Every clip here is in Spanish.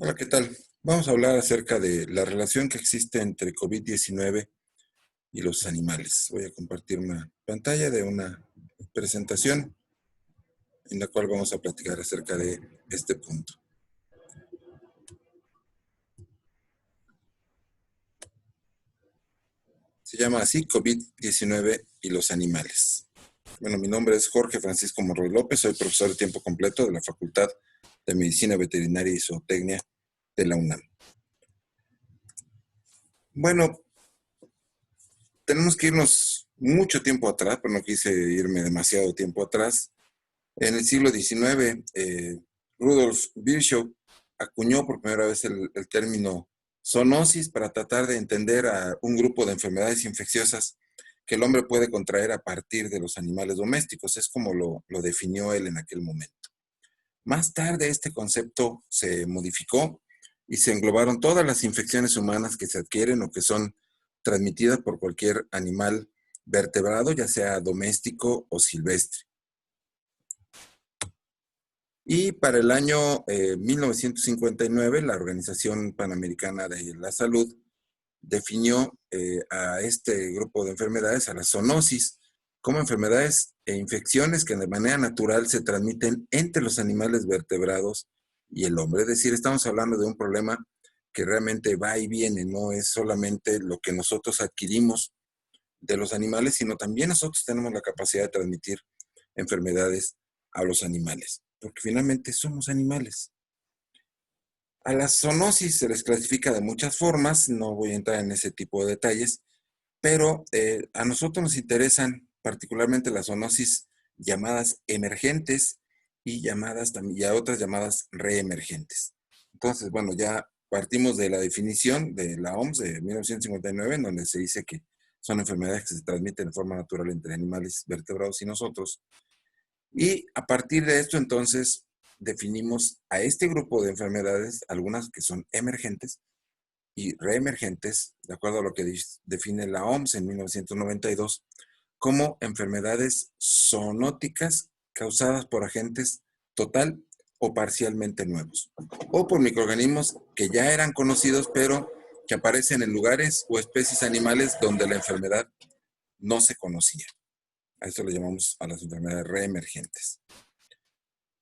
Hola, ¿qué tal? Vamos a hablar acerca de la relación que existe entre COVID-19 y los animales. Voy a compartir una pantalla de una presentación en la cual vamos a platicar acerca de este punto. Se llama así COVID-19 y los animales. Bueno, mi nombre es Jorge Francisco Monroy López, soy profesor de tiempo completo de la Facultad de Medicina Veterinaria y Zootecnia de la UNAM. Bueno, tenemos que irnos mucho tiempo atrás, pero no quise irme demasiado tiempo atrás. En el siglo XIX, Rudolf Virchow acuñó por primera vez el término zoonosis para tratar de entender a un grupo de enfermedades infecciosas que el hombre puede contraer a partir de los animales domésticos. Es como lo definió él en aquel momento. Más tarde este concepto se modificó y se englobaron todas las infecciones humanas que se adquieren o que son transmitidas por cualquier animal vertebrado, ya sea doméstico o silvestre. Y para el año 1959, la Organización Panamericana de la Salud definió a este grupo de enfermedades, a la zoonosis, como enfermedades e infecciones que de manera natural se transmiten entre los animales vertebrados y el hombre. Es decir, estamos hablando de un problema que realmente va y viene, no es solamente lo que nosotros adquirimos de los animales, sino también nosotros tenemos la capacidad de transmitir enfermedades a los animales, porque finalmente somos animales. A la zoonosis se les clasifica de muchas formas, no voy a entrar en ese tipo de detalles, pero a nosotros nos interesan particularmente las zoonosis llamadas emergentes y a otras llamadas reemergentes. Entonces, bueno, ya partimos de la definición de la OMS de 1959, en donde se dice que son enfermedades que se transmiten de forma natural entre animales vertebrados y nosotros. Y a partir de esto, entonces, definimos a este grupo de enfermedades, algunas que son emergentes y reemergentes, de acuerdo a lo que define la OMS en 1992, como enfermedades zoonóticas causadas por agentes total o parcialmente nuevos, o por microorganismos que ya eran conocidos, pero que aparecen en lugares o especies animales donde la enfermedad no se conocía. A esto le llamamos a las enfermedades reemergentes.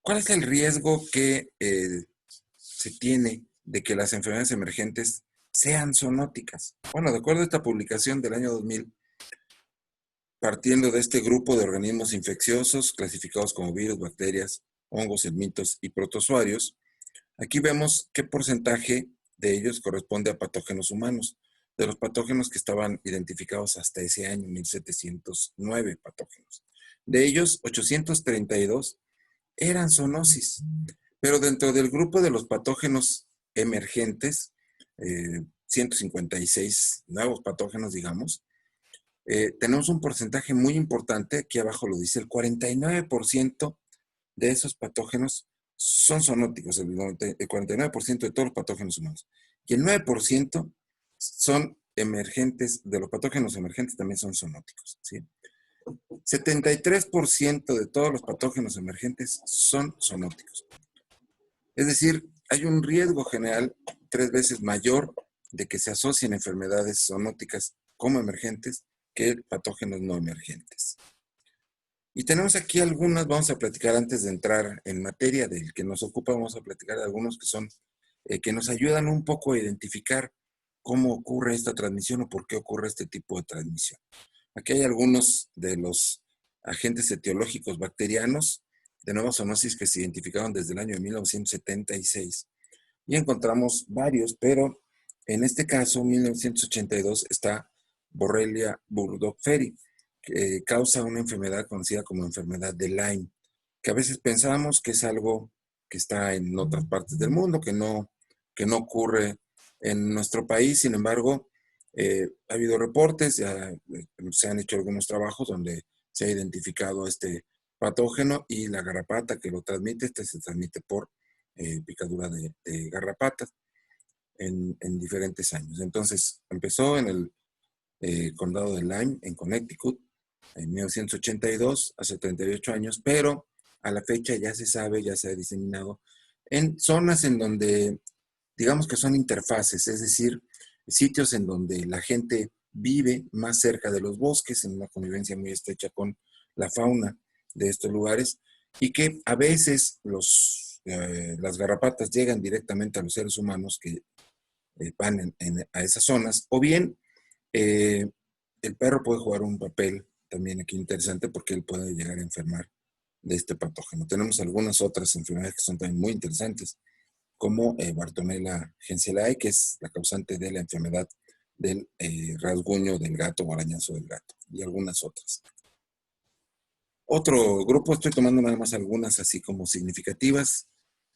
¿Cuál es el riesgo que se tiene de que las enfermedades emergentes sean zoonóticas? Bueno, de acuerdo a esta publicación del año 2000, partiendo de este grupo de organismos infecciosos clasificados como virus, bacterias, hongos, helmintos y protozoarios, aquí vemos qué porcentaje de ellos corresponde a patógenos humanos, de los patógenos que estaban identificados hasta ese año, 1709 patógenos. De ellos, 832 eran zoonosis, pero dentro del grupo de los patógenos emergentes, 156 nuevos patógenos, digamos, tenemos un porcentaje muy importante, aquí abajo lo dice, el 49% de esos patógenos son zoonóticos, el 49% de todos los patógenos humanos. Y el 9% son emergentes, de los patógenos emergentes también son zoonóticos, ¿sí? 73% de todos los patógenos emergentes son zoonóticos. Es decir, hay un riesgo general 3 veces mayor de que se asocien enfermedades zoonóticas como emergentes que patógenos no emergentes. Y tenemos aquí algunas, vamos a platicar antes de entrar en materia del que nos ocupa, vamos a platicar de algunos que son, que nos ayudan un poco a identificar cómo ocurre esta transmisión o por qué ocurre este tipo de transmisión. Aquí hay algunos de los agentes etiológicos bacterianos de nueva zoonosis que se identificaron desde el año de 1976. Y encontramos varios, pero en este caso, 1982, está Borrelia burgdorferi, que causa una enfermedad conocida como enfermedad de Lyme, que a veces pensamos que es algo que está en otras partes del mundo, que no ocurre en nuestro país. Sin embargo, ha habido reportes, ya se han hecho algunos trabajos donde se ha identificado este patógeno y la garrapata que lo transmite, se transmite por picadura de garrapatas en diferentes años. Entonces, empezó en el condado de Lyme, en Connecticut, en 1982, hace 38 años, pero a la fecha ya se sabe, ya se ha diseminado en zonas en donde digamos que son interfaces, es decir, sitios en donde la gente vive más cerca de los bosques, en una convivencia muy estrecha con la fauna de estos lugares, y que a veces las garrapatas llegan directamente a los seres humanos que van a esas zonas, o bien eh, el perro puede jugar un papel también aquí interesante porque él puede llegar a enfermar de este patógeno. Tenemos algunas otras enfermedades que son también muy interesantes, como Bartonella henselae, que es la causante de la enfermedad del rasguño del gato o arañazo del gato, y algunas otras. Otro grupo, estoy tomando nada más algunas así como significativas,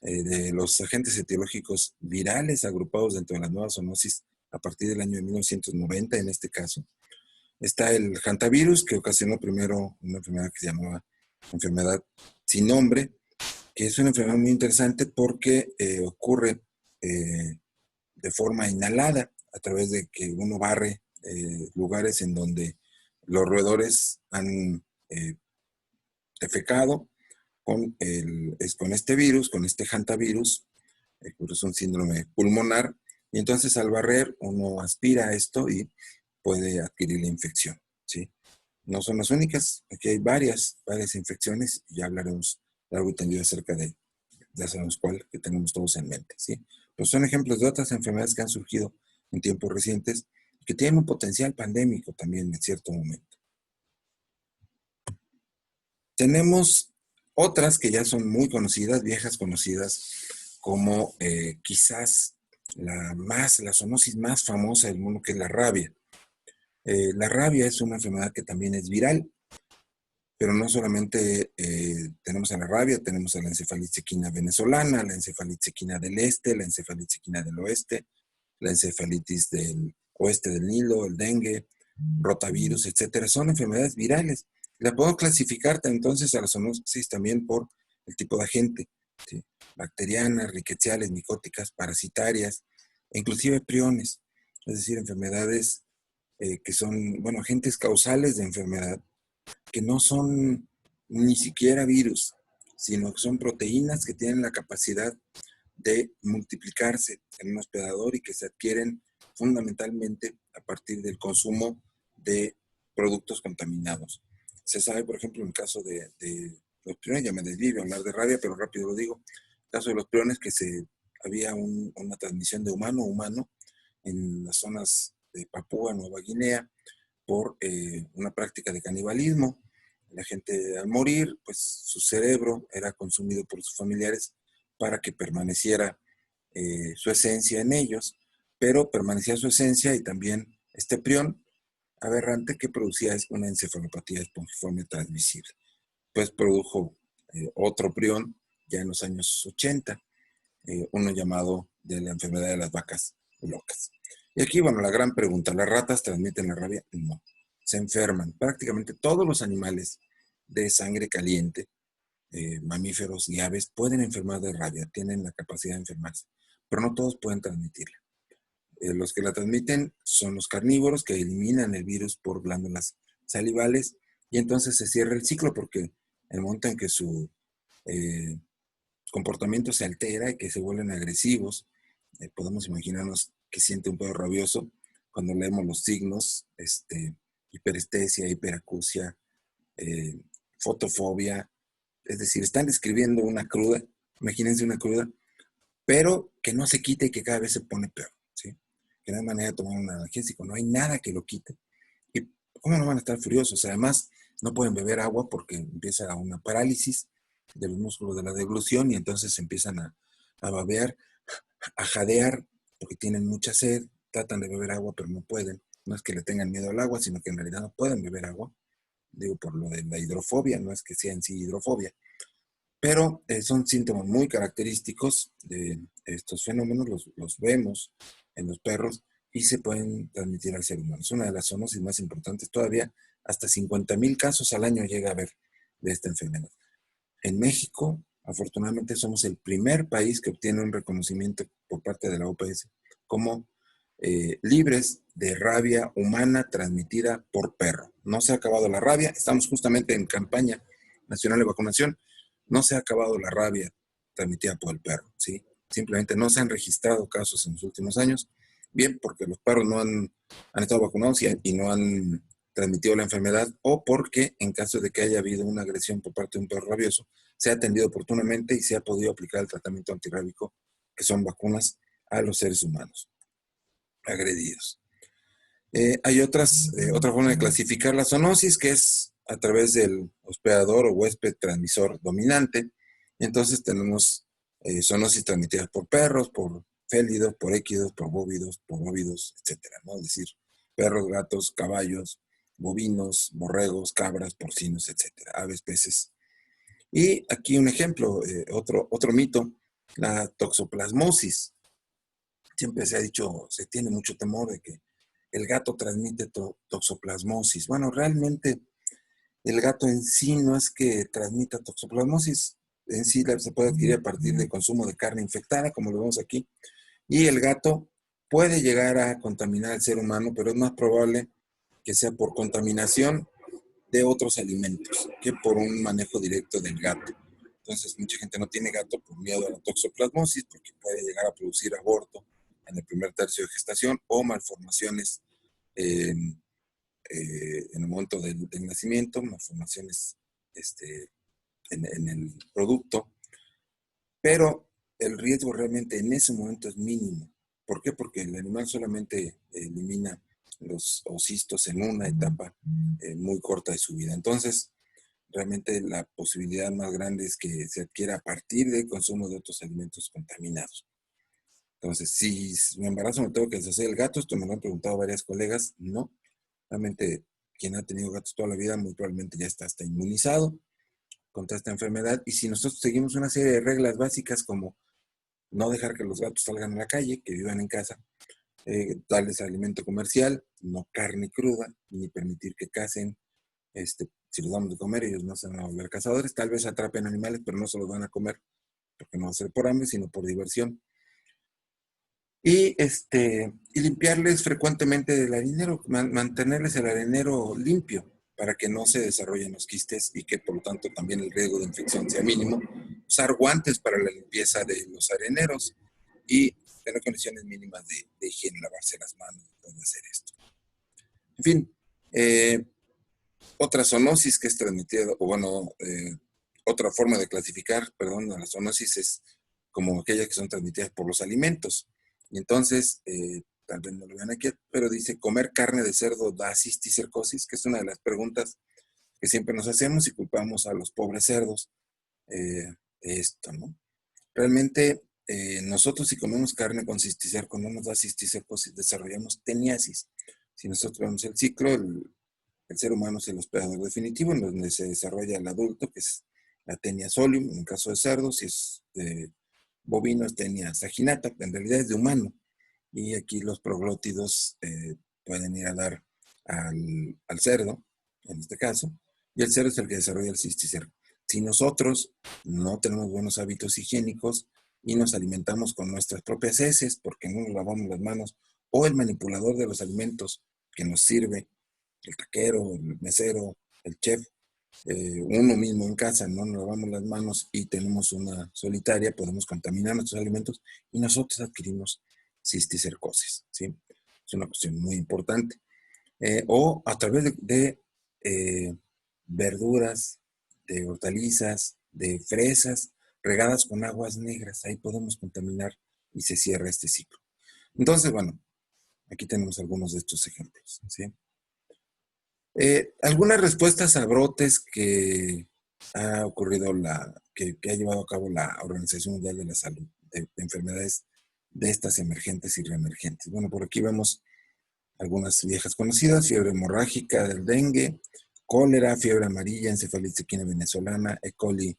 de los agentes etiológicos virales agrupados dentro de las nuevas zoonosis a partir del año de 1990, en este caso. Está el hantavirus, que ocasionó primero una enfermedad que se llamaba enfermedad sin nombre, que es una enfermedad muy interesante porque ocurre de forma inhalada a través de que uno barre lugares en donde los roedores han defecado con este virus, con este hantavirus, que es un síndrome pulmonar, y entonces al barrer uno aspira a esto y puede adquirir la infección, ¿sí? No son las únicas, aquí hay varias infecciones, y ya hablaremos largo y tendido acerca de, ya sabemos cuál, que tenemos todos en mente, ¿sí? Pues son ejemplos de otras enfermedades que han surgido en tiempos recientes, que tienen un potencial pandémico también en cierto momento. Tenemos otras que ya son muy conocidas, viejas conocidas, como quizás la zoonosis más famosa del mundo, que es la rabia. La rabia es una enfermedad que también es viral, pero no solamente tenemos a la rabia, tenemos a la encefalitis equina venezolana, la encefalitis equina del este, la encefalitis equina del oeste, la encefalitis del oeste del Nilo, el dengue, rotavirus, etcétera. Son enfermedades virales. La podemos clasificar entonces a la zoonosis también por el tipo de agente, ¿sí? Bacterianas, rickettsiales, micóticas, parasitarias, e inclusive priones, es decir, enfermedades que son, bueno, agentes causales de enfermedad, que no son ni siquiera virus, sino que son proteínas que tienen la capacidad de multiplicarse en un hospedador y que se adquieren fundamentalmente a partir del consumo de productos contaminados. Se sabe, por ejemplo, en el caso de los priones, ya me desvío a hablar de rabia, pero rápido lo digo, en el caso de los priones, que había una transmisión de humano a humano en las zonas de Papúa Nueva Guinea por una práctica de canibalismo. La gente al morir, pues su cerebro era consumido por sus familiares para que permaneciera su esencia en ellos, pero permanecía su esencia y también este prión aberrante que producía una encefalopatía espongiforme transmisible. Pues produjo otro prión ya en los años 80, uno llamado de la enfermedad de las vacas locas. Y aquí, bueno, la gran pregunta, ¿las ratas transmiten la rabia? No, se enferman. Prácticamente todos los animales de sangre caliente, mamíferos y aves, pueden enfermar de rabia, tienen la capacidad de enfermarse, pero no todos pueden transmitirla. Los que la transmiten son los carnívoros, que eliminan el virus por glándulas salivales, y entonces se cierra el ciclo, porque en el momento en que su eh, comportamiento se altera y que se vuelven agresivos, podemos imaginarnos que siente un perro rabioso cuando leemos los signos, hiperestesia, hiperacusia, eh, fotofobia, es decir, están describiendo una cruda, imagínense una cruda, pero que no se quite y que cada vez se pone peor, ¿sí? Que no hay manera de tomar un analgésico, no hay nada que lo quite. ¿Y cómo no van a estar furiosos? Además, no pueden beber agua porque empieza una parálisis de los músculos de la deglución y entonces empiezan a babear, a jadear, porque tienen mucha sed, tratan de beber agua pero no pueden. No es que le tengan miedo al agua, sino que en realidad no pueden beber agua. Digo, por lo de la hidrofobia, no es que sea en sí hidrofobia. Pero son síntomas muy característicos de estos fenómenos, los vemos en los perros y se pueden transmitir al ser humano. Es una de las zoonosis más importantes. Todavía hasta 50,000 casos al año llega a haber de esta enfermedad. En México, afortunadamente, somos el primer país que obtiene un reconocimiento por parte de la OPS como libres de rabia humana transmitida por perro. No se ha acabado la rabia, estamos justamente en campaña nacional de vacunación, no se ha acabado la rabia transmitida por el perro, ¿sí? simplemente no se han registrado casos en los últimos años, bien porque los perros no han estado vacunados y no han transmitido la enfermedad, o porque en caso de que haya habido una agresión por parte de un perro rabioso, se ha atendido oportunamente y se ha podido aplicar el tratamiento antirrábico, que son vacunas a los seres humanos agredidos. Hay otra forma de clasificar la zoonosis, que es a través del hospedador o huésped transmisor dominante. Entonces tenemos zoonosis transmitida por perros, por félidos, por équidos, por bóvidos, etcétera, ¿no? Es decir, perros, gatos, caballos, bovinos, borregos, cabras, porcinos, etcétera, aves, peces. Y aquí un ejemplo, otro mito, la toxoplasmosis. Siempre se ha dicho, se tiene mucho temor de que el gato transmite toxoplasmosis. Bueno, realmente el gato en sí no es que transmita toxoplasmosis, en sí se puede adquirir a partir del consumo de carne infectada, como lo vemos aquí, y el gato puede llegar a contaminar al ser humano, pero es más probable que sea por contaminación de otros alimentos que por un manejo directo del gato. Entonces, mucha gente no tiene gato por miedo a la toxoplasmosis, porque puede llegar a producir aborto en el primer tercio de gestación o malformaciones eh, en el momento del nacimiento, malformaciones en el producto, pero el riesgo realmente en ese momento es mínimo. ¿Por qué? Porque el animal solamente elimina los ocistos en una etapa muy corta de su vida. Entonces, realmente la posibilidad más grande es que se adquiera a partir del consumo de otros alimentos contaminados. Entonces, si mi embarazo me tengo que deshacer el gato, esto me lo han preguntado varias colegas, no. Realmente, quien ha tenido gatos toda la vida muy probablemente ya está hasta inmunizado contra esta enfermedad. Y si nosotros seguimos una serie de reglas básicas como no dejar que los gatos salgan a la calle, que vivan en casa, darles alimento comercial, no carne cruda, ni permitir que cacen, si los damos de comer, ellos no se van a volver cazadores, tal vez atrapen animales, pero no se los van a comer, porque no va a ser por hambre, sino por diversión. Y limpiarles frecuentemente del arenero, mantenerles el arenero limpio para que no se desarrollen los quistes y que por lo tanto también el riesgo de infección sea mínimo. Usar guantes para la limpieza de los areneros y tener condiciones mínimas de higiene, lavarse las manos después de hacer esto. En fin, otra zoonosis que es transmitida, o bueno, otra forma de clasificar, perdón, a la zoonosis es como aquellas que son transmitidas por los alimentos. Y entonces, tal vez no lo vean aquí, pero dice, ¿comer carne de cerdo da cisticercosis? Que es una de las preguntas que siempre nos hacemos y culpamos a los pobres cerdos de esto, ¿no? Realmente, nosotros si comemos carne con cisticerco no nos da cisticercosis, desarrollamos teniasis. Si nosotros vemos el ciclo, el ser humano es el hospedador definitivo, en donde se desarrolla el adulto, que es la tenia solium, en el caso de cerdos, si es de bovino, es tenia saginata, en realidad es de humano. Y aquí los proglótidos pueden ir a dar al cerdo, en este caso, y el cerdo es el que desarrolla el cisticerco. Si nosotros no tenemos buenos hábitos higiénicos y nos alimentamos con nuestras propias heces, porque no nos lavamos las manos, o el manipulador de los alimentos que nos sirve, el taquero, el mesero, el chef, uno mismo en casa, no nos lavamos las manos y tenemos una solitaria, podemos contaminar nuestros alimentos y nosotros adquirimos cisticercosis, ¿sí? Es una cuestión muy importante. O a través de verduras, de hortalizas, de fresas, regadas con aguas negras, ahí podemos contaminar y se cierra este ciclo. Entonces, bueno, aquí tenemos algunos de estos ejemplos, ¿sí? Algunas respuestas a brotes que ha ocurrido, que ha llevado a cabo la Organización Mundial de la Salud, de enfermedades de estas emergentes y reemergentes. Bueno, por aquí vemos algunas viejas conocidas: fiebre hemorrágica del dengue, cólera, fiebre amarilla, encefalitis equina venezolana, E. coli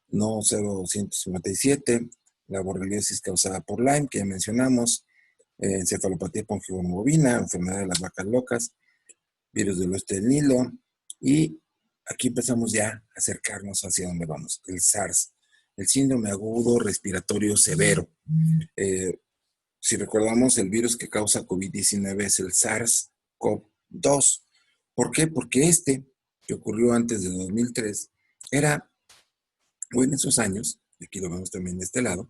no 0257, la borreliosis causada por Lyme, que ya mencionamos, encefalopatía pongiobovina, enfermedad de las vacas locas, virus del oeste del Nilo, y aquí empezamos ya a acercarnos hacia donde vamos, el SARS, el síndrome agudo respiratorio severo. Si recordamos, el virus que causa COVID-19 es el SARS-CoV-2. ¿Por qué? Porque que ocurrió antes de 2003, era, o en esos años, aquí lo vemos también de este lado,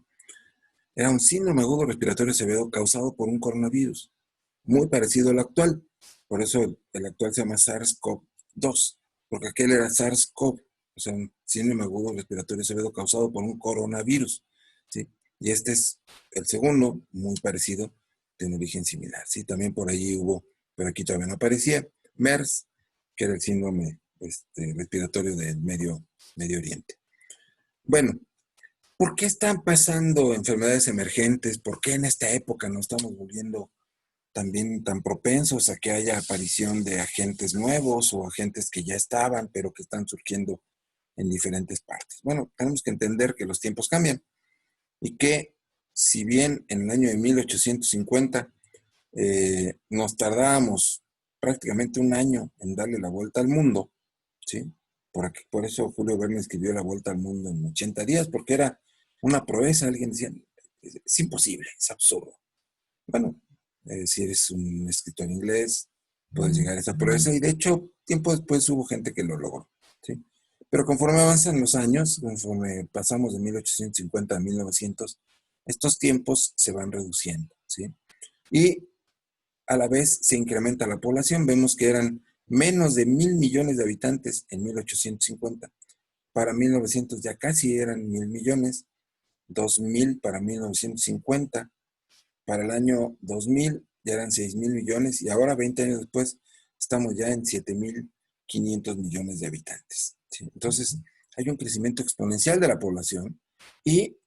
Era un síndrome agudo respiratorio severo causado por un coronavirus, muy parecido al actual. Por eso el actual se llama SARS-CoV-2, porque aquel era SARS-CoV, o sea, un síndrome agudo respiratorio severo causado por un coronavirus, ¿sí? Y este es el segundo, muy parecido, de un origen similar, ¿sí? También por allí hubo, pero aquí todavía no aparecía, MERS, que era el síndrome respiratorio del Medio Oriente. Bueno, ¿por qué están pasando enfermedades emergentes? ¿Por qué en esta época nos estamos volviendo también tan propensos a que haya aparición de agentes nuevos o agentes que ya estaban, pero que están surgiendo en diferentes partes? Bueno, tenemos que entender que los tiempos cambian y que si bien en el año de 1850 nos tardábamos prácticamente un año en darle la vuelta al mundo, ¿sí? Por eso Julio Verne escribió La Vuelta al Mundo en 80 días, porque era una proeza. Alguien decía, es imposible, es absurdo. Bueno, si eres un escritor inglés, puedes llegar a esa proeza, y de hecho, tiempo después hubo gente que lo logró, ¿sí? Pero conforme avanzan los años, conforme pasamos de 1850 a 1900, estos tiempos se van reduciendo, ¿sí? Y a la vez se incrementa la población. Vemos que eran menos de 1.000 millones de habitantes en 1850. Para 1900 ya casi eran 1.000 millones, 2.000 para 1950. Para el año 2000 ya eran 6.000 millones, y ahora 20 años después estamos ya en 7.500 millones de habitantes, ¿sí? Entonces hay un crecimiento exponencial de la población y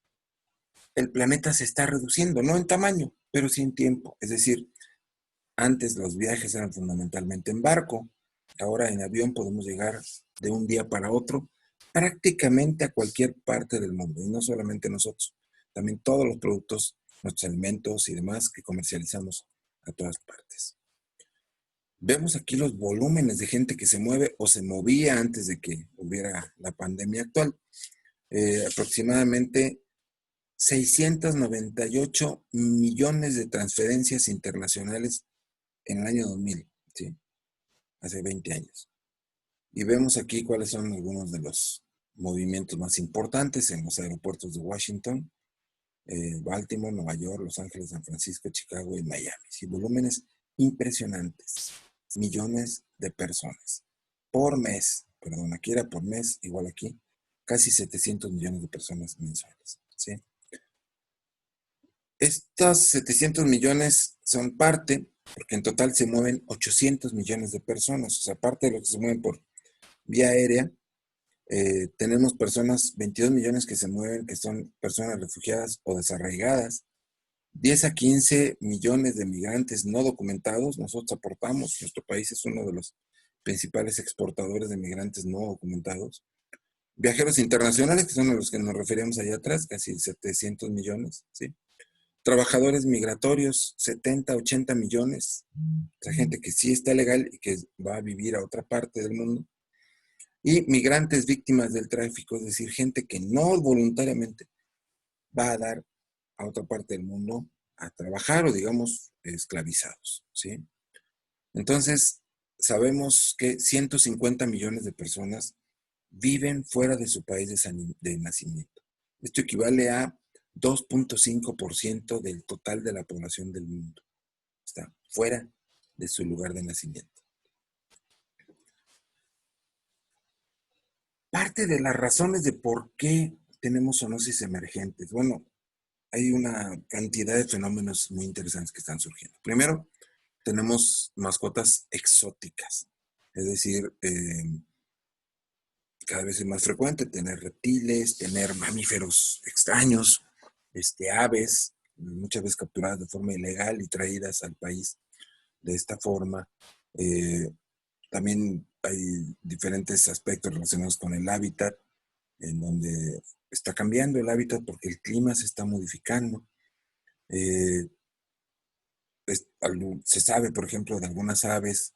el planeta se está reduciendo, no en tamaño, pero sí en tiempo. Es decir, antes los viajes eran fundamentalmente en barco, ahora en avión podemos llegar de un día para otro prácticamente a cualquier parte del mundo, y no solamente nosotros, también todos los productos, nuestros alimentos y demás que comercializamos a todas partes. Vemos aquí los volúmenes de gente que se mueve o se movía antes de que hubiera la pandemia actual. Aproximadamente 698 millones de transferencias internacionales en el año 2000, ¿sí? Hace 20 años. Y vemos aquí cuáles son algunos de los movimientos más importantes en los aeropuertos de Washington, Baltimore, Nueva York, Los Ángeles, San Francisco, Chicago y Miami. Sí, volúmenes impresionantes. Millones de personas por mes. Perdón, aquí era por mes, igual aquí. Casi 700 millones de personas mensuales, ¿sí? Estos 700 millones son parte, porque en total se mueven 800 millones de personas. O sea, aparte de lo que se mueven por vía aérea, tenemos personas, 22 millones que se mueven, que son personas refugiadas o desarraigadas. 10 a 15 millones de migrantes no documentados. Nosotros aportamos, nuestro país es uno de los principales exportadores de migrantes no documentados. Viajeros internacionales, que son a los que nos referíamos allá atrás, casi 700 millones, ¿sí? Trabajadores migratorios, 70, 80 millones. O sea, gente que sí está legal y que va a vivir a otra parte del mundo. Y migrantes víctimas del tráfico, es decir, gente que no voluntariamente va a dar a otra parte del mundo a trabajar, o digamos esclavizados, ¿sí? Entonces, sabemos que 150 millones de personas viven fuera de su país de nacimiento. Esto equivale a 2.5% del total de la población del mundo. Está fuera de su lugar de nacimiento. Parte de las razones de por qué tenemos zoonosis emergentes. Bueno, hay una cantidad de fenómenos muy interesantes que están surgiendo. Primero, tenemos mascotas exóticas. Es decir, cada vez es más frecuente tener reptiles, tener mamíferos extraños, aves, muchas veces capturadas de forma ilegal y traídas al país de esta forma. Eh, También hay diferentes aspectos relacionados con el hábitat, en donde está cambiando el hábitat porque el clima se está modificando. Eh, Se sabe, por ejemplo, de algunas aves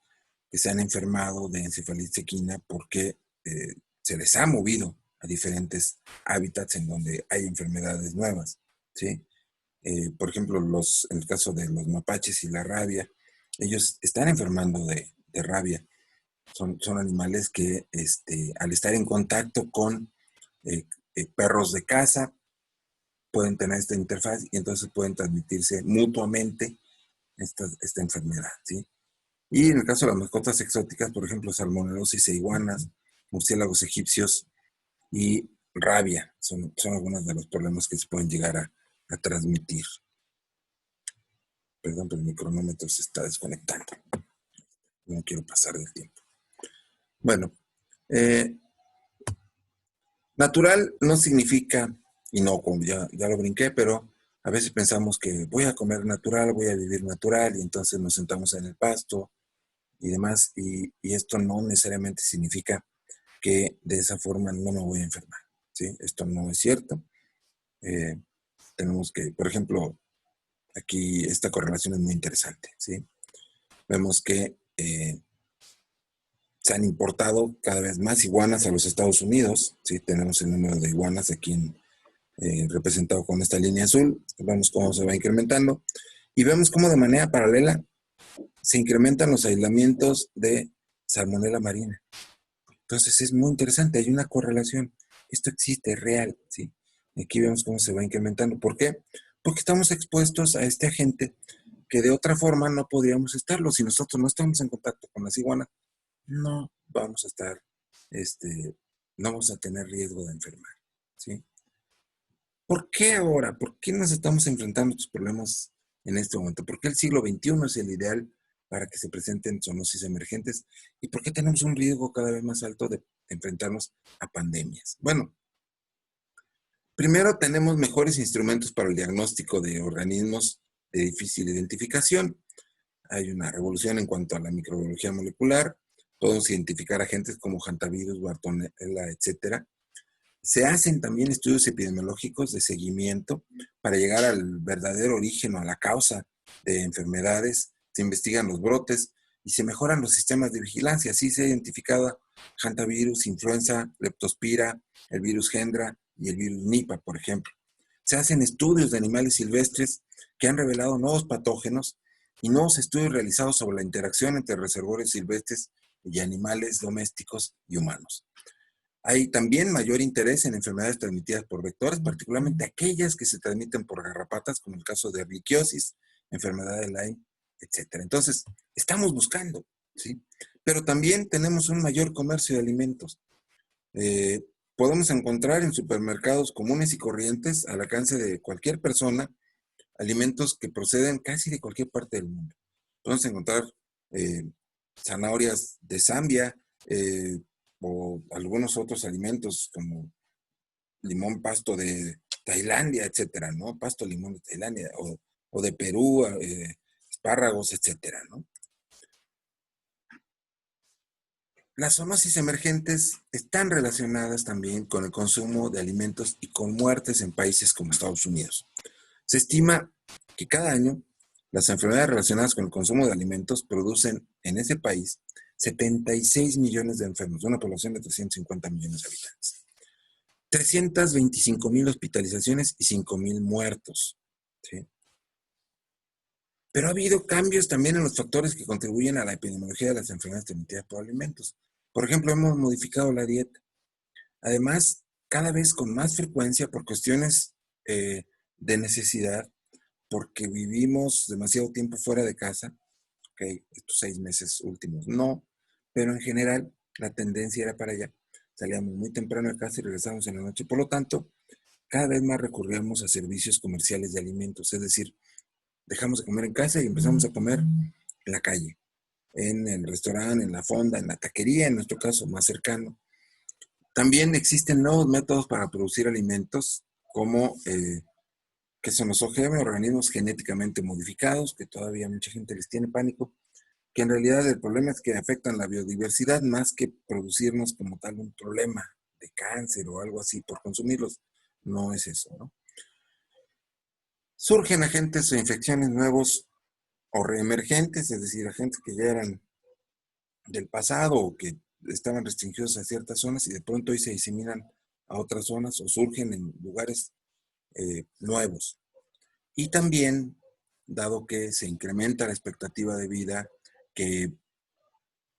que se han enfermado de encefalitis equina porque se les ha movido a diferentes hábitats en donde hay enfermedades nuevas, ¿sí? Por ejemplo, en el caso de los mapaches y la rabia, ellos están enfermando de rabia. Son animales que al estar en contacto con perros de caza, pueden tener esta interfaz y entonces pueden transmitirse mutuamente esta enfermedad, ¿sí? Y en el caso de las mascotas exóticas, por ejemplo, salmonelosis e iguanas, murciélagos egipcios y rabia, son algunos de los problemas que se pueden llegar a transmitir. Perdón, pero mi cronómetro se está desconectando. No quiero pasar del tiempo. Bueno, natural no significa, y no, como ya lo brinqué, pero a veces pensamos que voy a comer natural, voy a vivir natural, y entonces nos sentamos en el pasto y demás, y esto no necesariamente significa que de esa forma no me voy a enfermar, ¿sí? Esto no es cierto. Tenemos que, por ejemplo, aquí esta correlación es muy interesante, ¿sí? Vemos que se han importado cada vez más iguanas a los Estados Unidos, ¿sí? Tenemos el número de iguanas aquí representado con esta línea azul, vemos cómo se va incrementando, y vemos cómo de manera paralela se incrementan los aislamientos de Salmonella marina. Entonces es muy interesante, hay una correlación. Esto existe, es real, ¿sí? Aquí vemos cómo se va incrementando. ¿Por qué? Porque estamos expuestos a este agente que de otra forma no podríamos estarlo. Si nosotros no estamos en contacto con las iguanas, no vamos a estar, no vamos a tener riesgo de enfermar, ¿sí? ¿Por qué ahora? ¿Por qué nos estamos enfrentando a estos problemas en este momento? ¿Por qué el siglo XXI es el ideal para que se presenten zoonosis emergentes? ¿Y por qué tenemos un riesgo cada vez más alto de enfrentarnos a pandemias? Bueno, primero tenemos mejores instrumentos para el diagnóstico de organismos de difícil identificación. Hay una revolución en cuanto a la microbiología molecular. Podemos identificar agentes como hantavirus, bartonella, etcétera. Se hacen también estudios epidemiológicos de seguimiento para llegar al verdadero origen o a la causa de enfermedades. Se investigan los brotes y se mejoran los sistemas de vigilancia. Así se ha identificado hantavirus, influenza, leptospira, el virus Hendra y el virus Nipah, por ejemplo. Se hacen estudios de animales silvestres que han revelado nuevos patógenos y nuevos estudios realizados sobre la interacción entre reservorios silvestres y animales domésticos y humanos. Hay también mayor interés en enfermedades transmitidas por vectores, particularmente aquellas que se transmiten por garrapatas, como el caso de erliquiosis, enfermedad de Lyme, etc. Entonces, estamos buscando, ¿sí? Pero también tenemos un mayor comercio de alimentos. Podemos encontrar en supermercados comunes y corrientes, al alcance de cualquier persona, alimentos que proceden casi de cualquier parte del mundo. Podemos encontrar zanahorias de Zambia, o algunos otros alimentos como limón pasto de Tailandia, etcétera, ¿no? Pasto limón de Tailandia, o de Perú, espárragos, etcétera, ¿no? Las zoonosis emergentes están relacionadas también con el consumo de alimentos y con muertes en países como Estados Unidos. Se estima que cada año las enfermedades relacionadas con el consumo de alimentos producen en ese país 76 millones de enfermos, de una población de 350 millones de habitantes. 325,000 hospitalizaciones y 5,000 muertos, ¿sí? Pero ha habido cambios también en los factores que contribuyen a la epidemiología de las enfermedades transmitidas por alimentos. Por ejemplo, hemos modificado la dieta. Además, cada vez con más frecuencia por cuestiones de necesidad, porque vivimos demasiado tiempo fuera de casa, okay, estos 6 meses últimos no, pero en general la tendencia era para allá. Salíamos muy temprano de casa y regresábamos en la noche. Por lo tanto, cada vez más recurrimos a servicios comerciales de alimentos, es decir, dejamos de comer en casa y empezamos a comer en la calle, en el restaurante, en la fonda, en la taquería, en nuestro caso más cercano. También existen nuevos métodos para producir alimentos, como que son los OGM, organismos genéticamente modificados, que todavía mucha gente les tiene pánico, que en realidad el problema es que afectan la biodiversidad más que producirnos como tal un problema de cáncer o algo así por consumirlos. No es eso, ¿no? Surgen agentes o infecciones nuevos o reemergentes, es decir, agentes que ya eran del pasado o que estaban restringidos a ciertas zonas y de pronto hoy se diseminan a otras zonas o surgen en lugares nuevos. Y también, dado que se incrementa la expectativa de vida, que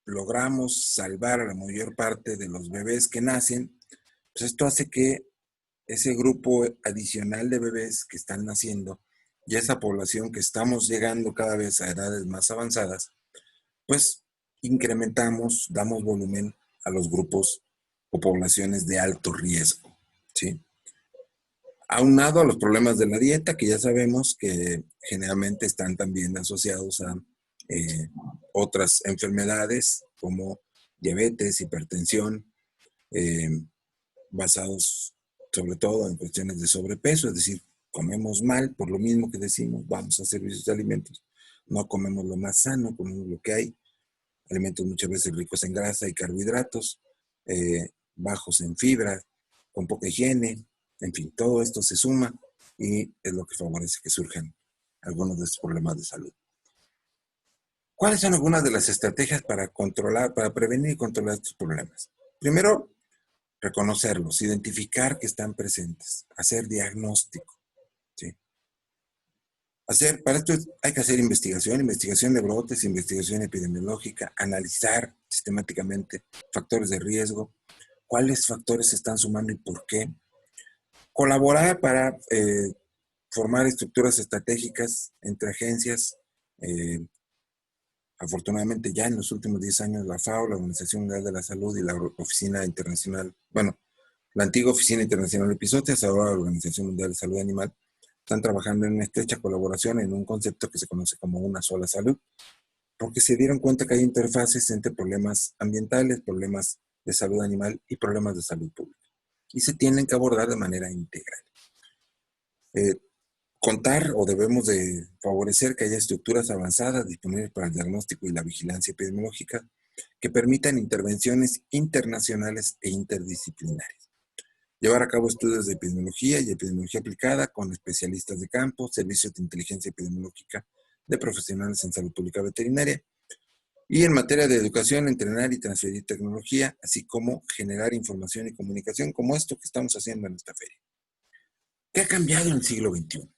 logramos salvar a la mayor parte de los bebés que nacen, pues esto hace que ese grupo adicional de bebés que están naciendo y esa población que estamos llegando cada vez a edades más avanzadas, pues incrementamos, damos volumen a los grupos o poblaciones de alto riesgo, ¿sí? Aunado a los problemas de la dieta, que ya sabemos que generalmente están también asociados a eh, otras enfermedades como diabetes, hipertensión, eh, basados sobre todo en cuestiones de sobrepeso, es decir, comemos mal por lo mismo que decimos, vamos a servicios de alimentos, no comemos lo más sano, comemos lo que hay, alimentos muchas veces ricos en grasa y carbohidratos, bajos en fibra, con poca higiene, en fin, todo esto se suma y es lo que favorece que surjan algunos de estos problemas de salud. ¿Cuáles son algunas de las estrategias para controlar, para prevenir y controlar estos problemas? Primero, reconocerlos, identificar que están presentes, hacer diagnóstico, ¿sí? Para esto hay que hacer investigación de brotes, investigación epidemiológica, analizar sistemáticamente factores de riesgo, cuáles factores se están sumando y por qué. Colaborar para formar estructuras estratégicas entre agencias. Afortunadamente ya en los últimos 10 años la FAO, la Organización Mundial de la Salud y la Oficina Internacional, bueno, la antigua Oficina Internacional de Episodios, ahora la Organización Mundial de Salud Animal, están trabajando en una estrecha colaboración en un concepto que se conoce como una sola salud, porque se dieron cuenta que hay interfaces entre problemas ambientales, problemas de salud animal y problemas de salud pública, y se tienen que abordar de manera integral. Contar o debemos de favorecer que haya estructuras avanzadas disponibles para el diagnóstico y la vigilancia epidemiológica que permitan intervenciones internacionales e interdisciplinarias. Llevar a cabo estudios de epidemiología y epidemiología aplicada con especialistas de campo, servicios de inteligencia epidemiológica de profesionales en salud pública veterinaria. Y en materia de educación, entrenar y transferir tecnología, así como generar información y comunicación, como esto que estamos haciendo en esta feria. ¿Qué ha cambiado en el siglo XXI?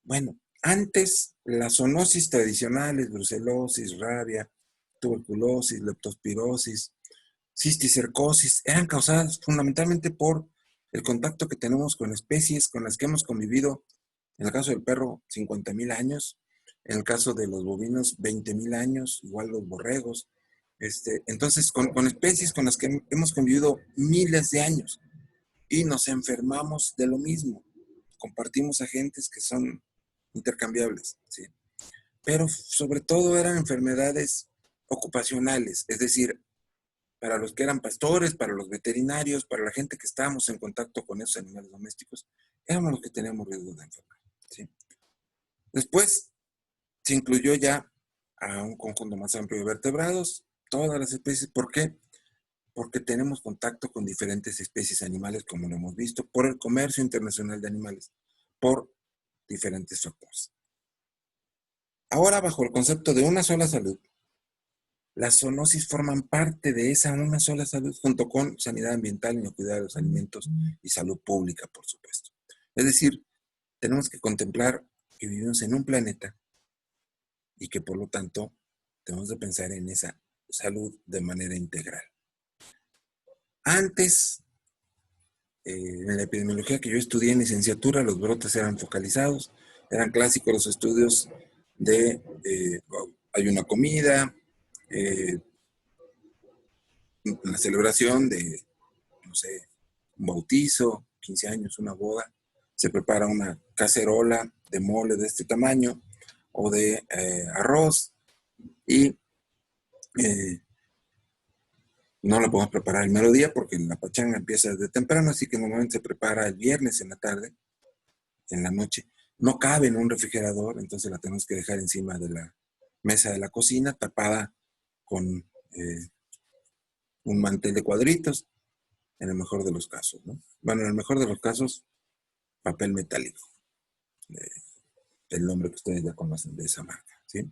Bueno, antes las zoonosis tradicionales, brucelosis, rabia, tuberculosis, leptospirosis, cisticercosis, eran causadas fundamentalmente por el contacto que tenemos con especies con las que hemos convivido, en el caso del perro, 50,000 años, en el caso de los bovinos, 20,000 años, igual los borregos. Entonces, con especies con las que hemos convivido miles de años y nos enfermamos de lo mismo. Compartimos agentes que son intercambiables, ¿sí? Pero sobre todo eran enfermedades ocupacionales, es decir, para los que eran pastores, para los veterinarios, para la gente que estábamos en contacto con esos animales domésticos, éramos los que teníamos riesgo de enfermar, ¿sí? Después se incluyó ya a un conjunto más amplio de vertebrados, todas las especies. ¿Por qué? Porque tenemos contacto con diferentes especies animales, como lo hemos visto, por el comercio internacional de animales, por diferentes factores. Ahora, bajo el concepto de una sola salud, las zoonosis forman parte de esa una sola salud, junto con sanidad ambiental, inocuidad de los alimentos y salud pública, por supuesto. Es decir, tenemos que contemplar que vivimos en un planeta y que por lo tanto tenemos de pensar en esa salud de manera integral. Antes, en la epidemiología que yo estudié en licenciatura, los brotes eran focalizados, eran clásicos los estudios de hay una comida, una celebración de, no sé, un bautizo, 15 años, una boda, se prepara una cacerola de mole de este tamaño o de arroz y no la podemos preparar el mero día porque la pachanga empieza desde temprano, así que normalmente se prepara el viernes en la tarde, en la noche. No cabe en un refrigerador, entonces la tenemos que dejar encima de la mesa de la cocina, tapada con un mantel de cuadritos, en el mejor de los casos, ¿no? Bueno, en el mejor de los casos, papel metálico, el nombre que ustedes ya conocen de esa marca, ¿sí?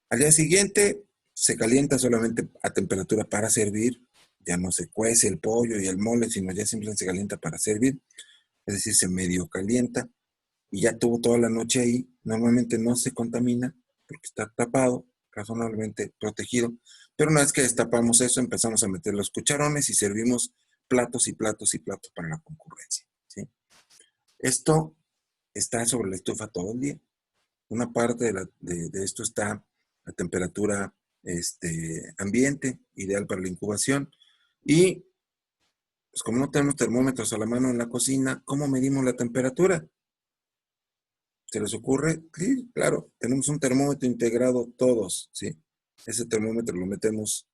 Al día siguiente se calienta solamente a temperatura para servir, ya no se cuece el pollo y el mole, sino ya simplemente se calienta para servir, es decir, se medio calienta y ya tuvo toda la noche ahí, normalmente no se contamina porque está tapado, razonablemente protegido, pero una vez que destapamos eso empezamos a meter los cucharones y servimos platos y platos y platos para la concurrencia, ¿sí? Esto está sobre la estufa todo el día. Una parte de esto está a temperatura ambiente, ideal para la incubación. Y pues como no tenemos termómetros a la mano en la cocina, ¿cómo medimos la temperatura? ¿Se les ocurre? Sí, claro, tenemos un termómetro integrado todos, ¿sí? Ese termómetro lo metemos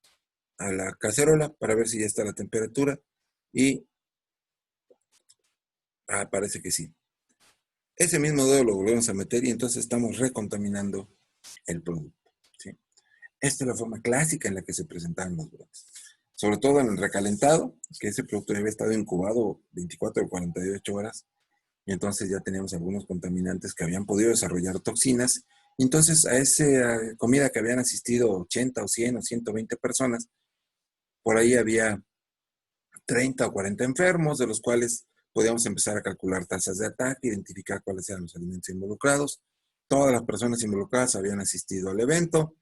a la cacerola para ver si ya está la temperatura y parece que sí. Ese mismo dedo lo volvemos a meter y entonces estamos recontaminando el producto, ¿sí? Esta es la forma clásica en la que se presentaban los brotes. Sobre todo en el recalentado, que ese producto había estado incubado 24 o 48 horas, y entonces ya teníamos algunos contaminantes que habían podido desarrollar toxinas. Y entonces a esa comida que habían asistido 80 o 100 o 120 personas, por ahí había 30 o 40 enfermos, de los cuales podíamos empezar a calcular tasas de ataque, identificar cuáles eran los alimentos involucrados. Todas las personas involucradas habían asistido al evento.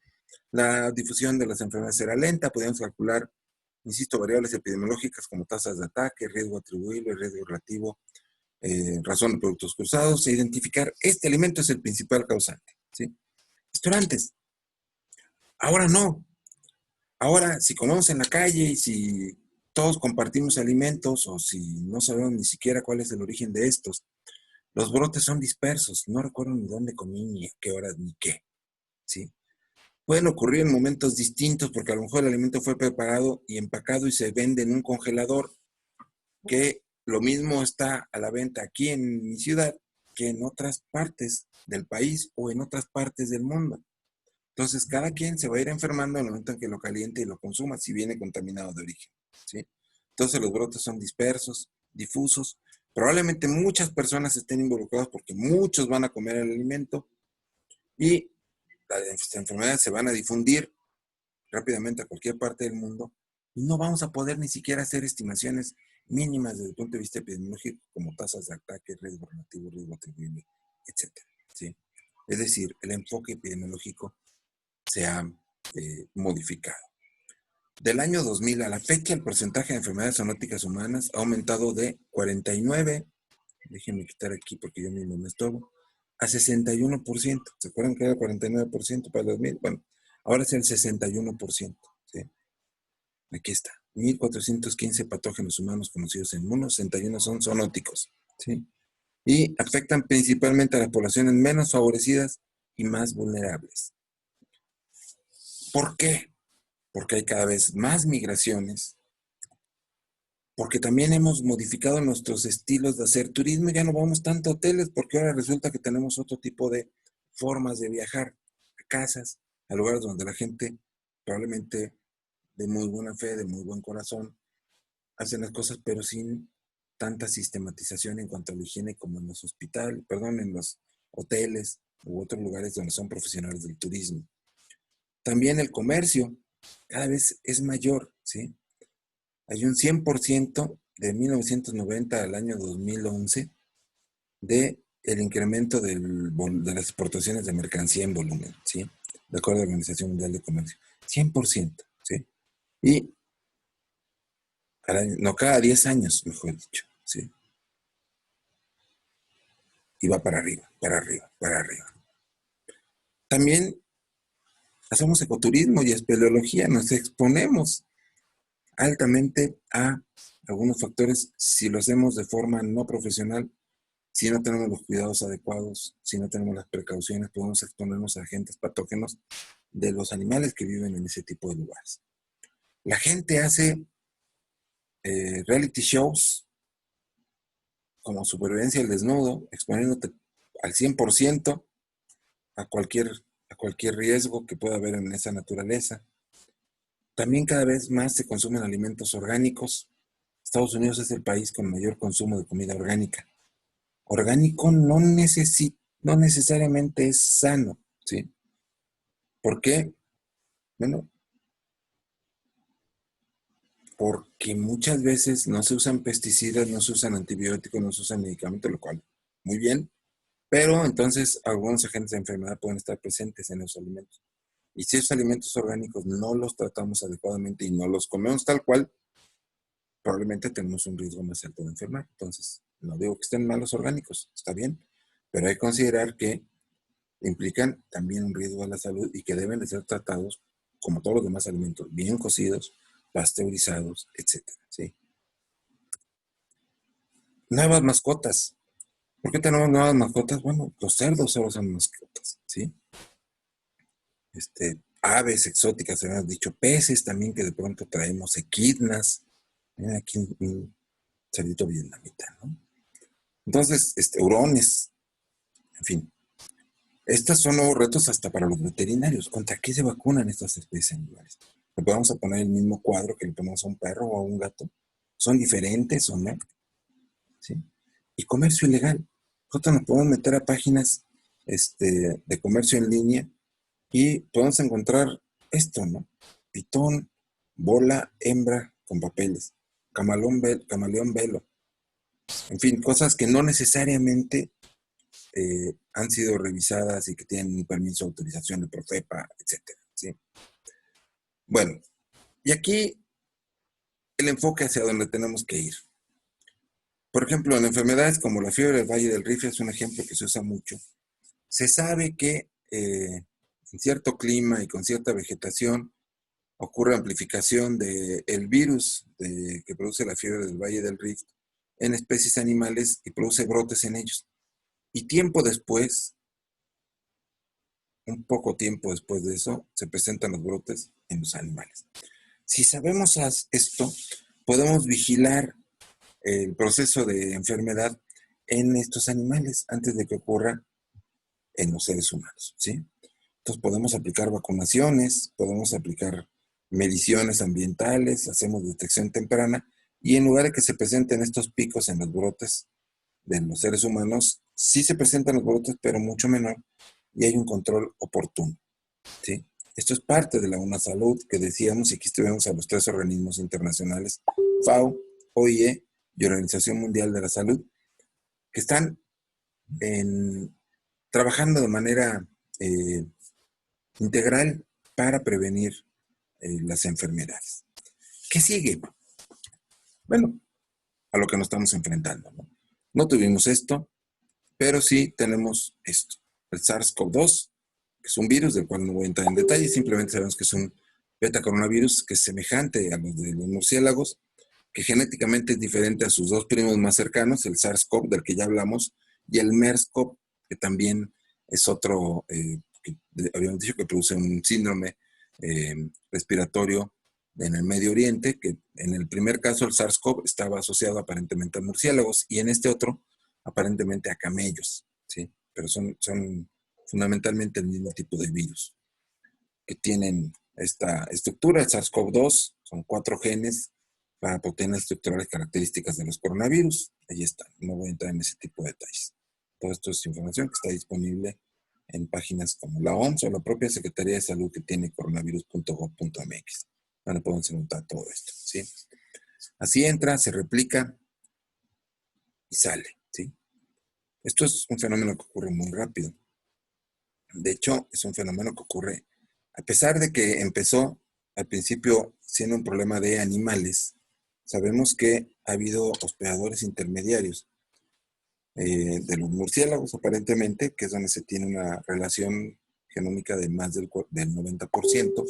La difusión de las enfermedades era lenta, podíamos calcular, insisto, variables epidemiológicas como tasas de ataque, riesgo atribuible, riesgo relativo, razón de productos cruzados, e identificar este alimento es el principal causante, ¿sí? Esto era antes. Ahora no. Ahora, si comemos en la calle y si todos compartimos alimentos o si no sabemos ni siquiera cuál es el origen de estos, los brotes son dispersos. No recuerdo ni dónde comí, ni a qué horas, ni qué, ¿sí? Pueden ocurrir en momentos distintos porque a lo mejor el alimento fue preparado y empacado y se vende en un congelador, que lo mismo está a la venta aquí en mi ciudad que en otras partes del país o en otras partes del mundo. Entonces, cada quien se va a ir enfermando en el momento en que lo caliente y lo consuma, si viene contaminado de origen, ¿sí? Entonces, los brotes son dispersos, difusos. Probablemente muchas personas estén involucradas porque muchos van a comer el alimento y las enfermedades se van a difundir rápidamente a cualquier parte del mundo y no vamos a poder ni siquiera hacer estimaciones mínimas desde el punto de vista epidemiológico, como tasas de ataque, riesgo relativo, riesgo atribuible, etcétera, ¿sí? Es decir, el enfoque epidemiológico se ha modificado. Del año 2000 a la fecha, el porcentaje de enfermedades zoonóticas humanas ha aumentado de 49, déjenme quitar aquí porque yo mismo me estorbo, a 61%. ¿Se acuerdan que era 49% para el 2000? Bueno, ahora es el 61%, ¿sí? Aquí está. 1.415 patógenos humanos conocidos en el mundo, 61 son zoonóticos, ¿sí? Y afectan principalmente a las poblaciones menos favorecidas y más vulnerables. ¿Por qué? Porque hay cada vez más migraciones, porque también hemos modificado nuestros estilos de hacer turismo, ya no vamos tanto a hoteles, porque ahora resulta que tenemos otro tipo de formas de viajar, a casas, a lugares donde la gente probablemente de muy buena fe, de muy buen corazón, hacen las cosas, pero sin tanta sistematización en cuanto a la higiene como en los hospitales, perdón, en los hoteles u otros lugares donde son profesionales del turismo. También el comercio cada vez es mayor, ¿sí? Hay un 100% de 1990 al año 2011 de el incremento de las exportaciones de mercancía en volumen, ¿sí? De acuerdo a la Organización Mundial de Comercio. 100%, ¿sí? Y no, cada 10 años, mejor dicho, ¿sí? Y va para arriba, para arriba, para arriba. También hacemos ecoturismo y espeleología, nos exponemos altamente a algunos factores si lo hacemos de forma no profesional. Si no tenemos los cuidados adecuados, si no tenemos las precauciones, podemos exponernos a agentes patógenos de los animales que viven en ese tipo de lugares. La gente hace reality shows como Supervivencia al Desnudo, exponiéndote al 100% a cualquier riesgo que pueda haber en esa naturaleza. También cada vez más se consumen alimentos orgánicos. Estados Unidos es el país con mayor consumo de comida orgánica. Orgánico no necesariamente es sano, ¿sí? ¿Por qué? Bueno, porque muchas veces no se usan pesticidas, no se usan antibióticos, no se usan medicamentos, lo cual, muy bien, pero entonces algunos agentes de enfermedad pueden estar presentes en los alimentos. Y si esos alimentos orgánicos no los tratamos adecuadamente y no los comemos tal cual, probablemente tenemos un riesgo más alto de enfermar. Entonces, no digo que estén malos orgánicos, está bien, pero hay que considerar que implican también un riesgo a la salud y que deben de ser tratados como todos los demás alimentos, bien cocidos, pasteurizados, etcétera, ¿sí? Nuevas mascotas. ¿Por qué tenemos nuevas mascotas? Bueno, los cerdos solo son mascotas, ¿sí? Aves exóticas, se han dicho, peces también que de pronto traemos, equidnas. Miren aquí un cerdito vietnamita, ¿no? Entonces, hurones, en fin. Estos son nuevos retos hasta para los veterinarios. ¿Contra qué se vacunan estas especies animales? ¿Le podemos poner el mismo cuadro que le ponemos a un perro o a un gato? ¿Son diferentes o no? ¿Sí? Y comercio ilegal. Nosotros nos podemos meter a páginas de comercio en línea y podemos encontrar esto, ¿no? Pitón, bola, hembra con papeles, camaleón velo. En fin, cosas que no necesariamente han sido revisadas y que tienen un permiso de autorización de Profepa, etcétera, ¿sí? Bueno, y aquí el enfoque hacia donde tenemos que ir. Por ejemplo, en enfermedades como la fiebre del Valle del Rift es un ejemplo que se usa mucho. Se sabe que en cierto clima y con cierta vegetación ocurre amplificación del virus que produce la fiebre del Valle del Rift en especies animales y produce brotes en ellos. Y tiempo después, un poco tiempo después de eso, se presentan los brotes en los animales. Si sabemos esto, podemos vigilar el proceso de enfermedad en estos animales antes de que ocurra en los seres humanos, ¿sí? Entonces podemos aplicar vacunaciones, podemos aplicar mediciones ambientales, hacemos detección temprana y en lugar de que se presenten estos picos en los brotes de los seres humanos, sí se presentan los brotes, pero mucho menor y hay un control oportuno, ¿sí? Esto es parte de la UNASALUD que decíamos y aquí estuvimos a los 3 organismos internacionales, FAO, OIE y Organización Mundial de la Salud, que están trabajando de manera integral para prevenir las enfermedades. ¿Qué sigue? Bueno, a lo que nos estamos enfrentando, ¿no? No tuvimos esto, pero sí tenemos esto. El SARS-CoV-2, que es un virus del cual no voy a entrar en detalle, simplemente sabemos que es un beta coronavirus que es semejante a los de los murciélagos, que genéticamente es diferente a sus dos primos más cercanos, el SARS-CoV, del que ya hablamos, y el MERS-CoV, que también es otro, que habíamos dicho que produce un síndrome respiratorio en el Medio Oriente, que en el primer caso el SARS-CoV estaba asociado aparentemente a murciélagos y en este otro aparentemente a camellos, ¿sí? Pero son fundamentalmente el mismo tipo de virus que tienen esta estructura. El SARS-CoV-2 son 4 genes para proteínas estructurales características de los coronavirus. Ahí están, no voy a entrar en ese tipo de detalles. Todo esto es información que está disponible en páginas como la OMS o la propia Secretaría de Salud que tiene coronavirus.gov.mx. Donde pueden encontrar todo esto, ¿sí? Así entra, se replica y sale, ¿sí? Esto es un fenómeno que ocurre muy rápido. De hecho, es un fenómeno que ocurre, a pesar de que empezó al principio siendo un problema de animales, sabemos que ha habido hospedadores intermediarios de los murciélagos, aparentemente, que es donde se tiene una relación genómica de más del 90%,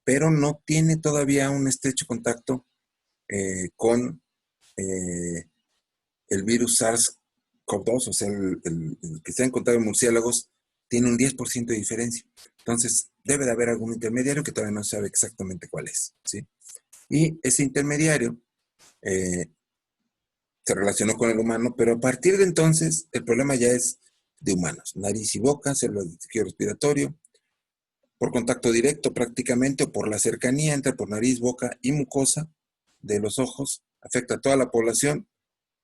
pero no tiene todavía un estrecho contacto con el virus SARS-CoV-2, o sea, el que se ha encontrado en murciélagos, tiene un 10% de diferencia. Entonces, debe de haber algún intermediario que todavía no sabe exactamente cuál es, ¿sí? Y ese intermediario se relacionó con el humano, pero a partir de entonces, el problema ya es de humanos. Nariz y boca, células de tejido respiratorio, por contacto directo prácticamente, o por la cercanía entre por nariz, boca y mucosa de los ojos, afecta a toda la población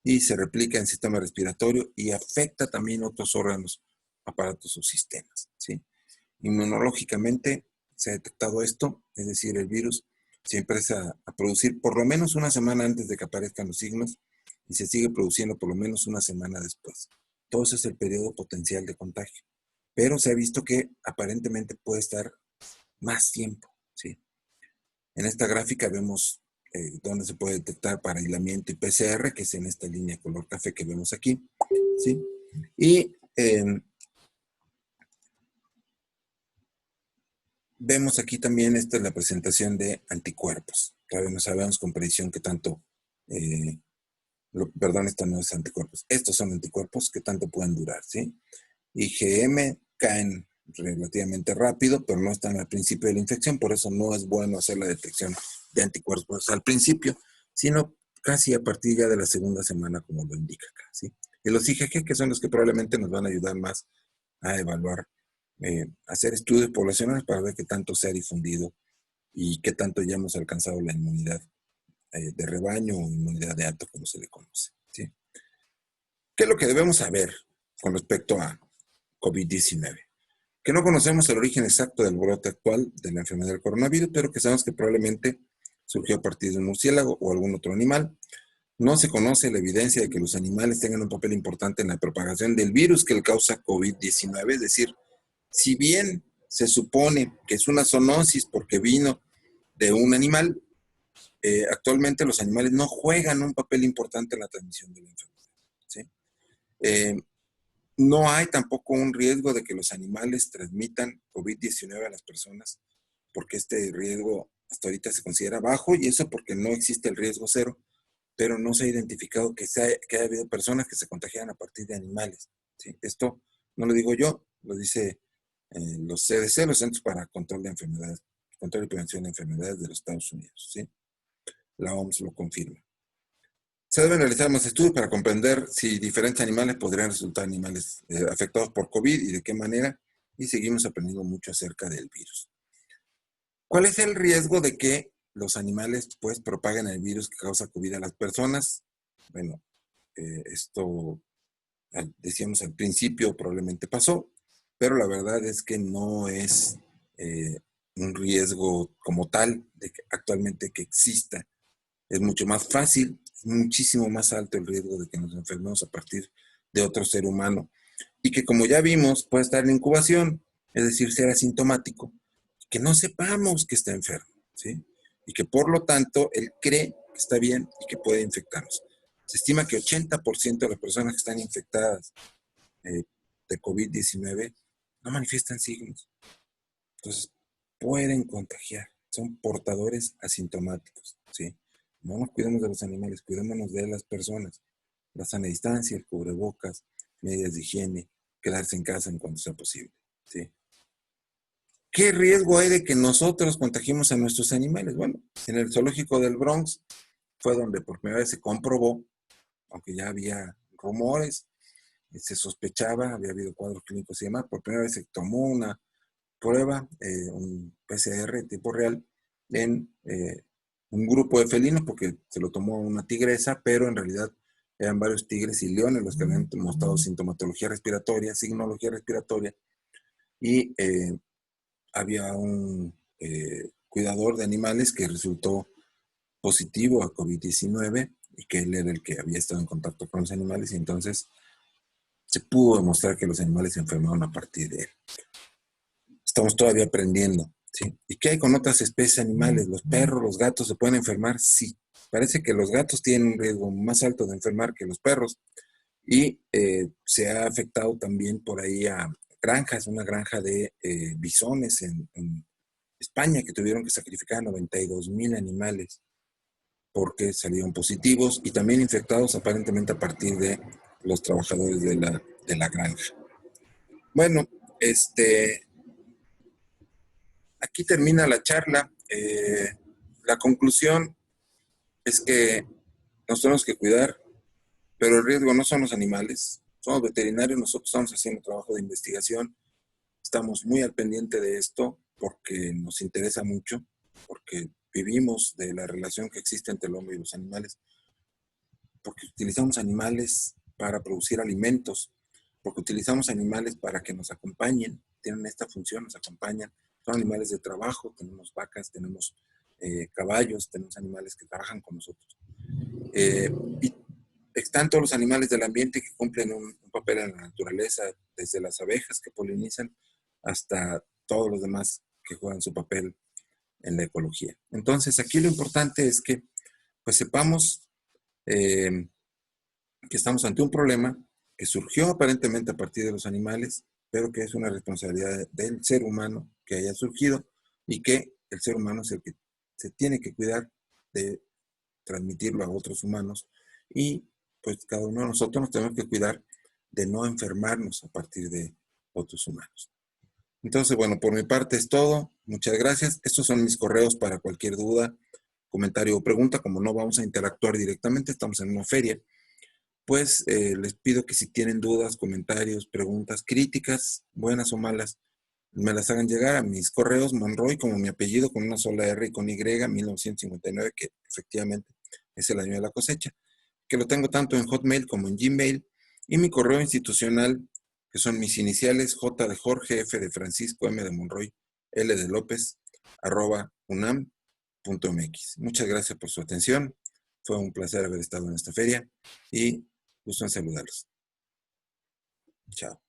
y se replica en el sistema respiratorio y afecta también otros órganos, aparatos o sistemas, ¿sí? Inmunológicamente se ha detectado esto, es decir, el virus se empieza a producir por lo menos una semana antes de que aparezcan los signos y se sigue produciendo por lo menos una semana después. Todo eso es el periodo potencial de contagio. Pero se ha visto que aparentemente puede estar más tiempo, ¿sí? En esta gráfica vemos donde se puede detectar para aislamiento y PCR, que es en esta línea color café que vemos aquí, ¿sí? Y vemos aquí también, esta es la presentación de anticuerpos. Todavía no sabemos con precisión qué tanto, perdón, esta no es anticuerpos, estos son anticuerpos, qué tanto pueden durar, ¿sí? IgM caen relativamente rápido, pero no están al principio de la infección, por eso no es bueno hacer la detección de anticuerpos al principio, sino casi a partir ya de la segunda semana, como lo indica acá, ¿sí? Y los IgG, que son los que probablemente nos van a ayudar más a evaluar, hacer estudios poblacionales para ver qué tanto se ha difundido y qué tanto ya hemos alcanzado la inmunidad de rebaño o inmunidad de alto, como se le conoce, ¿sí? ¿Qué es lo que debemos saber con respecto a COVID-19? Que no conocemos el origen exacto del brote actual de la enfermedad del coronavirus, pero que sabemos que probablemente surgió a partir de un murciélago o algún otro animal. No se conoce la evidencia de que los animales tengan un papel importante en la propagación del virus que le causa COVID-19, es decir, si bien se supone que es una zoonosis porque vino de un animal, actualmente los animales no juegan un papel importante en la transmisión de la enfermedad, ¿sí? No hay tampoco un riesgo de que los animales transmitan COVID-19 a las personas, porque este riesgo hasta ahorita se considera bajo, y eso porque no existe el riesgo cero, pero no se ha identificado que haya habido personas que se contagiaran a partir de animales, ¿sí? Esto no lo digo yo, lo dice los CDC, los Centros para Control de Enfermedades, Control y Prevención de Enfermedades de los Estados Unidos, ¿sí? La OMS lo confirma. Se deben realizar más estudios para comprender si diferentes animales podrían resultar animales afectados por COVID y de qué manera, y seguimos aprendiendo mucho acerca del virus. ¿Cuál es el riesgo de que los animales pues propaguen el virus que causa COVID a las personas? Bueno, esto decíamos al principio probablemente pasó, pero la verdad es que no es un riesgo como tal de que actualmente que exista. Es mucho más fácil, es muchísimo más alto el riesgo de que nos enfermemos a partir de otro ser humano. Y que como ya vimos, puede estar en incubación, es decir, ser asintomático, que no sepamos que está enfermo, ¿sí? Y que por lo tanto él cree que está bien y que puede infectarnos. Se estima que 80% de las personas que están infectadas de COVID-19 no manifiestan signos. Entonces, pueden contagiar. Son portadores asintomáticos, ¿sí? No nos cuidemos de los animales, cuidémonos de las personas. La sana distancia, el cubrebocas, medidas de higiene, quedarse en casa en cuanto sea posible, ¿sí? ¿Qué riesgo hay de que nosotros contagiemos a nuestros animales? Bueno, en el zoológico del Bronx fue donde por primera vez se comprobó, aunque ya había rumores, se sospechaba, había habido cuadros clínicos y demás, por primera vez se tomó una prueba, un PCR tipo real, en un grupo de felinos, porque se lo tomó una tigresa, pero en realidad eran varios tigres y leones los que habían mostrado sintomatología respiratoria, signología respiratoria, y había un cuidador de animales que resultó positivo a COVID-19 y que él era el que había estado en contacto con los animales, y entonces se pudo demostrar que los animales se enfermaron a partir de él. Estamos todavía aprendiendo, ¿sí? ¿Y qué hay con otras especies animales? ¿Los perros, los gatos se pueden enfermar? Sí. Parece que los gatos tienen un riesgo más alto de enfermar que los perros. Y se ha afectado también por ahí a granjas, una granja de bisones en España que tuvieron que sacrificar 92,000 animales porque salieron positivos y también infectados aparentemente a partir de los trabajadores de la granja. Bueno, aquí termina la charla. La conclusión es que nos tenemos que cuidar, pero el riesgo no son los animales. Somos veterinarios, nosotros estamos haciendo trabajo de investigación, estamos muy al pendiente de esto porque nos interesa mucho, porque vivimos de la relación que existe entre el hombre y los animales, porque utilizamos animales para producir alimentos, porque utilizamos animales para que nos acompañen, tienen esta función, nos acompañan, son animales de trabajo, tenemos vacas, tenemos caballos, tenemos animales que trabajan con nosotros. Y están todos los animales del ambiente que cumplen un papel en la naturaleza, desde las abejas que polinizan hasta todos los demás que juegan su papel en la ecología. Entonces, aquí lo importante es que pues sepamos que estamos ante un problema que surgió aparentemente a partir de los animales, pero que es una responsabilidad del ser humano que haya surgido y que el ser humano es el que se tiene que cuidar de transmitirlo a otros humanos y pues cada uno de nosotros nos tenemos que cuidar de no enfermarnos a partir de otros humanos. Entonces, bueno, por mi parte es todo. Muchas gracias. Estos son mis correos para cualquier duda, comentario o pregunta. Como no vamos a interactuar directamente, estamos en una feria, pues les pido que si tienen dudas, comentarios, preguntas, críticas, buenas o malas, me las hagan llegar a mis correos, Monroy, como mi apellido, con una sola R y con Y, 1959, que efectivamente es el año de la cosecha, que lo tengo tanto en Hotmail como en Gmail, y mi correo institucional, que son mis iniciales, J de Jorge, F de Francisco, M de Monroy, L de López, @unam.mx. Muchas gracias por su atención. Fue un placer haber estado en esta feria y gusto en saludarlos. Chao.